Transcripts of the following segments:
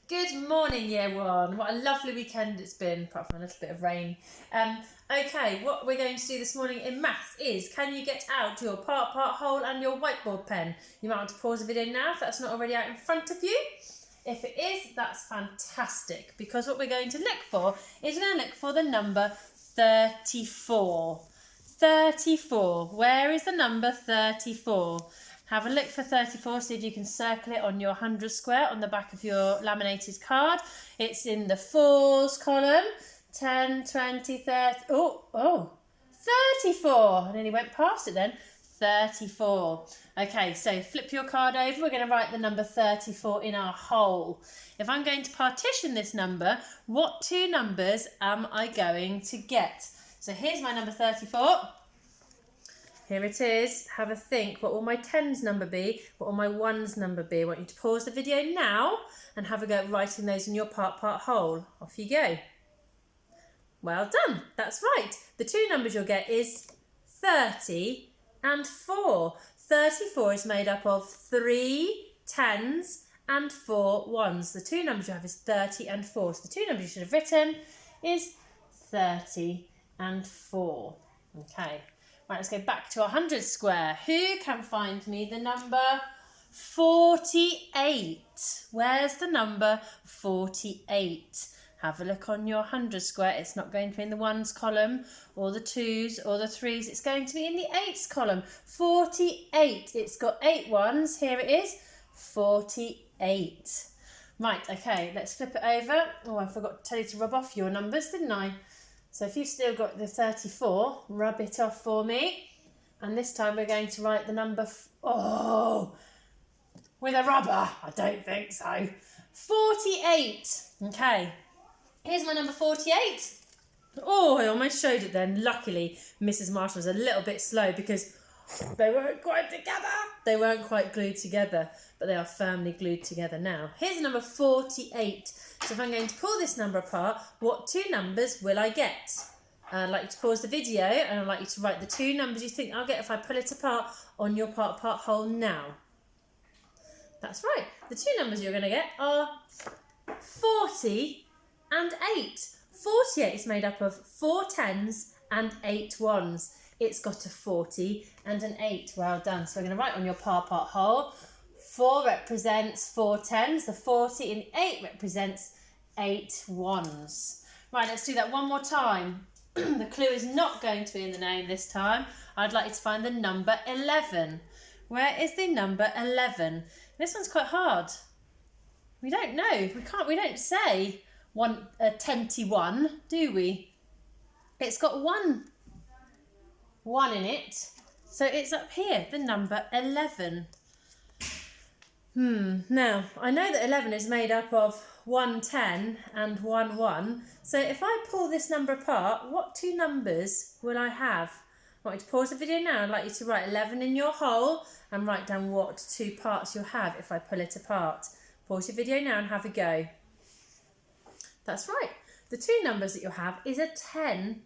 Good morning, year one. What a lovely weekend it's been, apart from a little bit of rain. Okay, what we're going to do this morning in maths is, can you get out your part whole and your whiteboard pen? You might want to pause the video now if that's not already out in front of you. If it is, that's fantastic, because what we're going to look for is we're going to look for the number 34. 34. Where is the number 34? Have a look for 34, see if you can circle it on your 100 square on the back of your laminated card. It's in the fours column. 10, 20, 30, 34. I nearly went past it then. 34. Okay, so flip your card over. We're going to write the number 34 in our whole. If I'm going to partition this number, what two numbers am I going to get? So here's my number 34. Here it is. Have a think. What will my tens number be? What will my ones number be? I want you to pause the video now and have a go at writing those in your part whole. Off you go. Well done. That's right. The two numbers you'll get is 30 and 4. 34 is made up of 3 tens and 4 ones. The two numbers you have is 30 and 4. So the two numbers you should have written is 30 and 4. Okay. Right, let's go back to 100 square. Who can find me the number 48? Where's the number 48? Have a look on your 100 square. It's not going to be in the ones column or the twos or the threes. It's going to be in the eights column. 48. It's got 8 ones. Here it is. 48. Right, okay, let's flip it over. Oh, I forgot to tell you to rub off your numbers, didn't I? So if you've still got the 34, rub it off for me. And this time we're going to write the number, with a rubber. I don't think so. 48. Okay. Here's my number 48. Oh, I almost showed it then. Luckily, Mrs. Marshall was a little bit slow because they weren't quite together. They weren't quite glued together, but they are firmly glued together now. Here's number 48. So if I'm going to pull this number apart, what two numbers will I get? I'd like you to pause the video and I'd like you to write the two numbers you think I'll get if I pull it apart on your part whole now. That's right. The two numbers you're going to get are 40 and 8. 48 is made up of 4 tens and 8 ones. It's got a 40 and an 8. Well done. So we're going to write on your part whole. 4 represents 4 tens. The 40 and the 8 represents 8 ones. Right, let's do that one more time. The clue is not going to be in the name this time. I'd like you to find the number 11. Where is the number 11? This one's quite hard. We don't know. We don't say 21, do we? It's got one in it. So it's up here, the number 11. Now, I know that 11 is made up of 1 10 and 1 1. So if I pull this number apart, what two numbers will I have? I want you to pause the video now. I'd like you to write 11 in your whole and write down what two parts you'll have if I pull it apart. Pause your video now and have a go. That's right. The two numbers that you'll have is a 10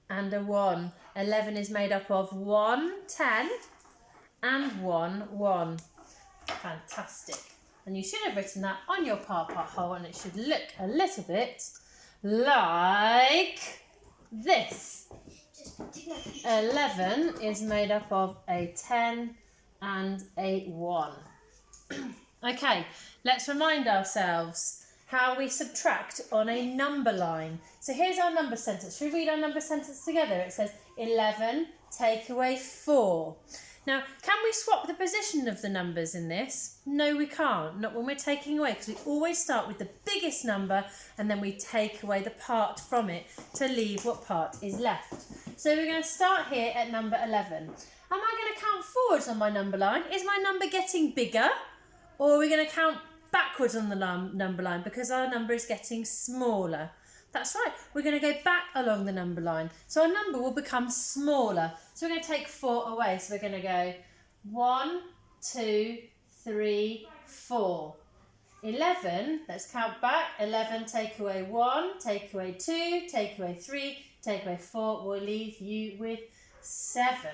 and a 1. 11 is made up of 1 10 and 1 1. Fantastic. And you should have written that on your part whole and it should look a little bit like this. 11 is made up of a 10 and a 1. Okay, let's remind ourselves how we subtract on a number line. So here's our number sentence. Should we read our number sentence together? It says 11 take away 4. Now, can we swap the position of the numbers in this? No, we can't. Not when we're taking away, because we always start with the biggest number and then we take away the part from it to leave what part is left. So we're going to start here at number 11. Am I going to count forwards on my number line? Is my number getting bigger? Or are we going to count backwards on the number line because our number is getting smaller? That's right, we're going to go back along the number line. So our number will become smaller. So we're going to take 4 away. So we're going to go 1, 2, 3, 4. 11, let's count back. 11, take away 1, take away 2, take away 3, take away 4. We'll leave you with 7.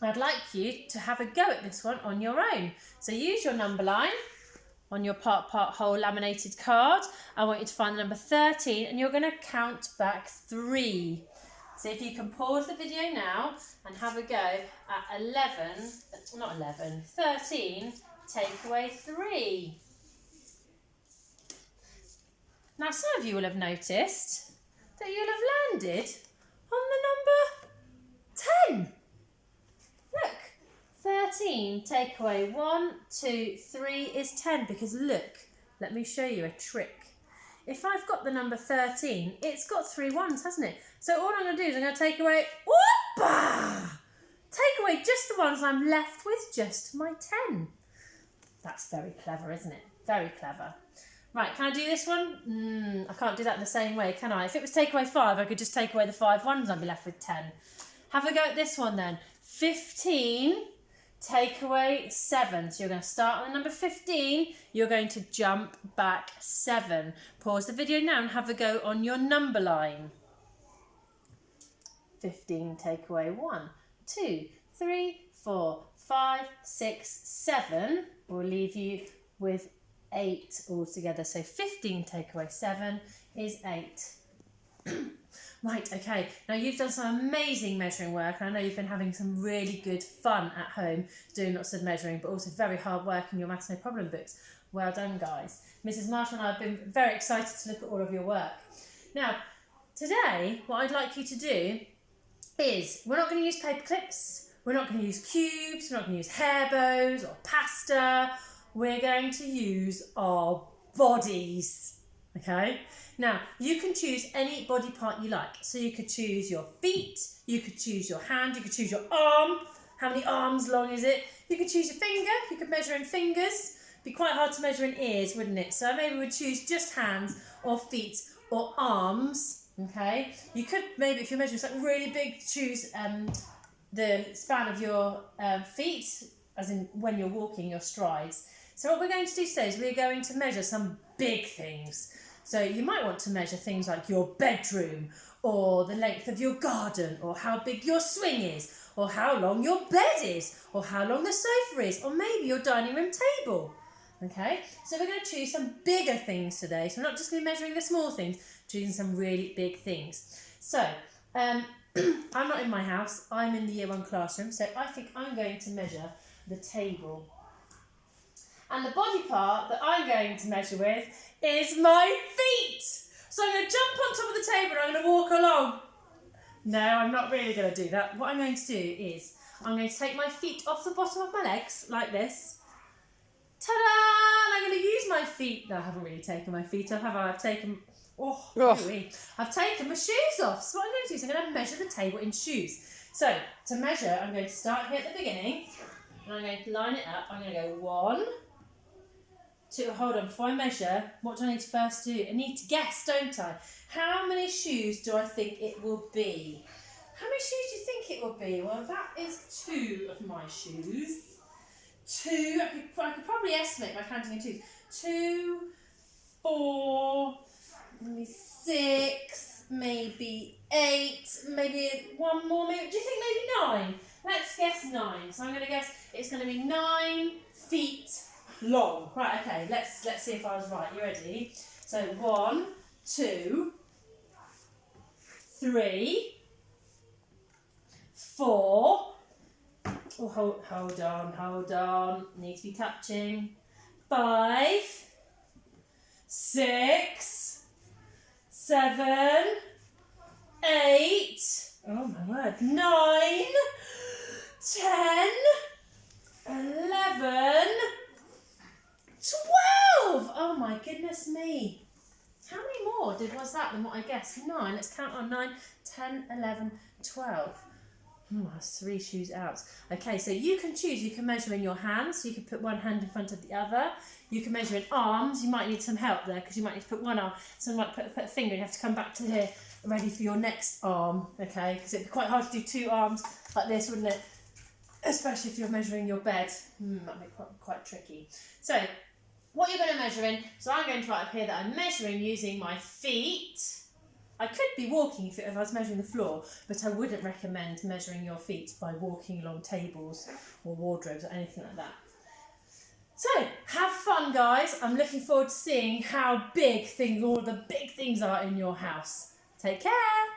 I'd like you to have a go at this one on your own. So use your number line on your part whole laminated card. I want you to find the number 13 and you're going to count back 3. So if you can pause the video now and have a go at 13, take away 3. Now some of you will have noticed that you'll have landed on the number 10. Look, 13 take away 1, 2, 3 is 10 because look, let me show you a trick. If I've got the number 13, it's got 3 ones, hasn't it? So all I'm going to do is I'm going to take away, take away just the ones I'm left with, just my 10. That's very clever, isn't it? Very clever. Right, can I do this one? I can't do that in the same way, can I? If it was take away 5, I could just take away the 5 ones and I'd be left with 10. Have a go at this one then. 15, take away 7. So you're going to start on the number 15. You're going to jump back 7. Pause the video now and have a go on your number line. 15, take away 1, 2, 3, 4, 5, 6, 7. We'll leave you with 8 altogether. So 15 take away 7 is 8. Right, okay. Now you've done some amazing measuring work. I know you've been having some really good fun at home doing lots of measuring, but also very hard work in your Maths No Problem books. Well done, guys. Mrs. Marshall and I have been very excited to look at all of your work. Now, today, what I'd like you to do is, we're not going to use paper clips, we're not going to use cubes, we're not going to use hair bows or pasta. We're going to use our bodies, okay? Now, you can choose any body part you like. So you could choose your feet, you could choose your hand, you could choose your arm. How many arms long is it? You could choose your finger, you could measure in fingers. It'd be quite hard to measure in ears, wouldn't it? So maybe we'd choose just hands or feet or arms, okay? You could maybe, if you're measuring something really big, choose the span of your feet, as in when you're walking, your strides. So what we're going to do today is we're going to measure some big things. So you might want to measure things like your bedroom, or the length of your garden, or how big your swing is, or how long your bed is, or how long the sofa is, or maybe your dining room table. Okay, so we're going to choose some bigger things today. So we're not just going to be measuring the small things, choosing some really big things. So I'm not in my house, I'm in the Year 1 classroom, so I think I'm going to measure the table. And the body part that I'm going to measure with is my feet. So I'm going to jump on top of the table and I'm going to walk along. No, I'm not really going to do that. What I'm going to do is I'm going to take my feet off the bottom of my legs like this. Ta-da! And I'm going to use my feet. No, I haven't really taken my feet off, have I? I've taken my shoes off. So what I'm going to do is I'm going to measure the table in shoes. So to measure, I'm going to start here at the beginning and I'm going to line it up. I'm going to go 1, 2, hold on, before I measure, what do I need to first do? I need to guess, don't I? How many shoes do I think it will be? How many shoes do you think it will be? Well, that is 2 of my shoes. 2, I could probably estimate by counting in 2s. 2, 4, maybe 6, maybe 8, maybe 1 more, maybe, do you think maybe 9? Let's guess 9. So I'm going to guess it's going to be 9 feet long. Right, okay, let's see if I was right. You ready? So 1, 2, 3, 4. Oh, hold on. Needs to be touching. 5, 6, 7, 8. Oh my word. 9, 10, 11. 12! Oh my goodness me. How many more was that than what I guessed? 9. Let's count on 9, 10, 11, 12. That's 3 shoes out. Okay, so you can choose. You can measure in your hands. So you can put one hand in front of the other. You can measure in arms. You might need some help there because you might need to put one arm. Someone might put a finger and you have to come back to here ready for your next arm. Okay, because it'd be quite hard to do 2 arms like this, wouldn't it? Especially if you're measuring your bed. That'd be quite tricky. So what you're going to measure in, so I'm going to write up here that I'm measuring using my feet. I could be walking if I was measuring the floor, but I wouldn't recommend measuring your feet by walking along tables or wardrobes or anything like that. So, have fun, guys. I'm looking forward to seeing how big all the big things are in your house. Take care.